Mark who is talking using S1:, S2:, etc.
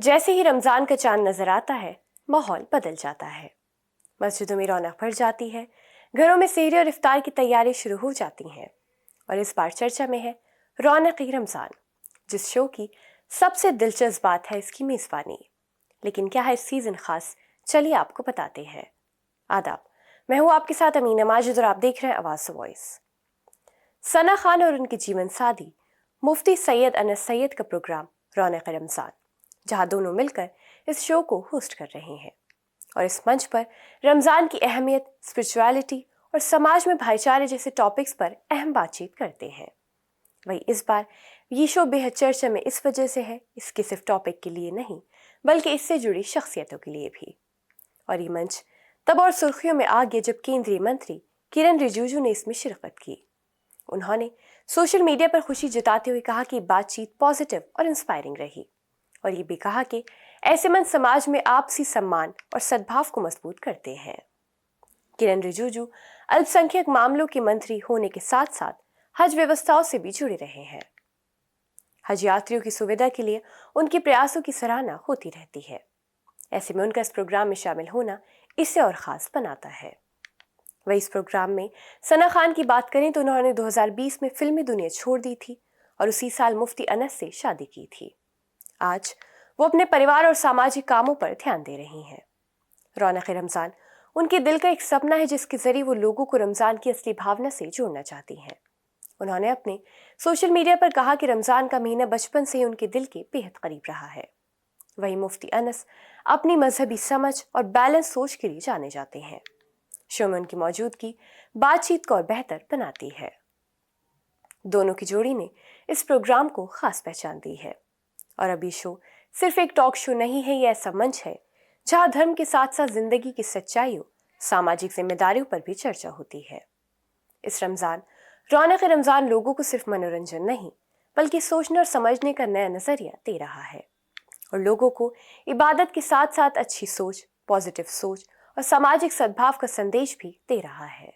S1: जैसे ही रमज़ान का चांद नजर आता है, माहौल बदल जाता है। मस्जिदों में रौनक बढ़ जाती है, घरों में सहरी और इफ्तार की तैयारी शुरू हो जाती हैं। और इस बार चर्चा में है रौनक-ए रमज़ान, जिस शो की सबसे दिलचस्प बात है इसकी मेज़बानी। लेकिन क्या है इस सीज़न खास, चलिए आपको बताते हैं। आदाब, मैं हूँ आपके साथ अमीना माजिद और आप देख रहे हैं आवाज़ वॉइस। सना खान और उनकी जीवन साथी मुफ्ती सैयद अनस सैयद का प्रोग्राम रौनक-ए रमज़ान, जहां दोनों मिलकर इस शो को होस्ट कर रहे हैं और इस मंच पर रमज़ान की अहमियत, स्पिरिचुअलिटी और समाज में भाईचारे जैसे टॉपिक्स पर अहम बातचीत करते हैं। वही इस बार ये शो बेहद चर्चा में इस वजह से है, इसके सिर्फ टॉपिक के लिए नहीं बल्कि इससे जुड़ी शख्सियतों के लिए भी। और ये मंच तब और सुर्खियों में आ गया जब केंद्रीय मंत्री किरण रिजिजू ने इसमें शिरकत की। उन्होंने सोशल मीडिया पर खुशी जताते हुए कहा कि बातचीत पॉजिटिव और इंस्पायरिंग रही और ये भी कहा कि ऐसे मंच समाज में आपसी सम्मान और सद्भाव को मजबूत करते हैं। किरण रिजिजू अल्पसंख्यक मामलों के मंत्री होने के साथ साथ हज व्यवस्थाओं से भी जुड़े रहे हैं। हज यात्रियों की सुविधा के लिए उनके प्रयासों की सराहना होती रहती है। ऐसे में उनका इस प्रोग्राम में शामिल होना इसे और खास बनाता है। वही इस प्रोग्राम में सना खान की बात करें तो उन्होंने 2020 में फिल्मी दुनिया छोड़ दी थी और उसी साल मुफ्ती अनस से शादी की थी। आज वो अपने परिवार और सामाजिक कामों पर ध्यान दे रही हैं। रौनक-ए रमज़ान उनके दिल का एक सपना है जिसके जरिए वो लोगों को रमज़ान की असली भावना से जोड़ना चाहती हैं। उन्होंने अपने सोशल मीडिया पर कहा कि रमज़ान का महीना बचपन से ही उनके दिल के बेहद करीब रहा है। वही मुफ्ती अनस अपनी मजहबी समझ और बैलेंस सोच के लिए जाने जाते हैं। शो में उनकी मौजूदगी बातचीत को और बेहतर बनाती है। दोनों की जोड़ी ने इस प्रोग्राम को खास पहचान दी है और अब ये शो सिर्फ एक टॉक शो नहीं है, ये ऐसा मंच है जहां धर्म के साथ साथ जिंदगी की सच्चाइयों, सामाजिक जिम्मेदारियों पर भी चर्चा होती है। इस रमजान रौनक रमजान लोगों को सिर्फ मनोरंजन नहीं बल्कि सोचने और समझने का नया नजरिया दे रहा है और लोगों को इबादत के साथ साथ अच्छी सोच, पॉजिटिव सोच और सामाजिक सद्भाव का संदेश भी दे रहा है।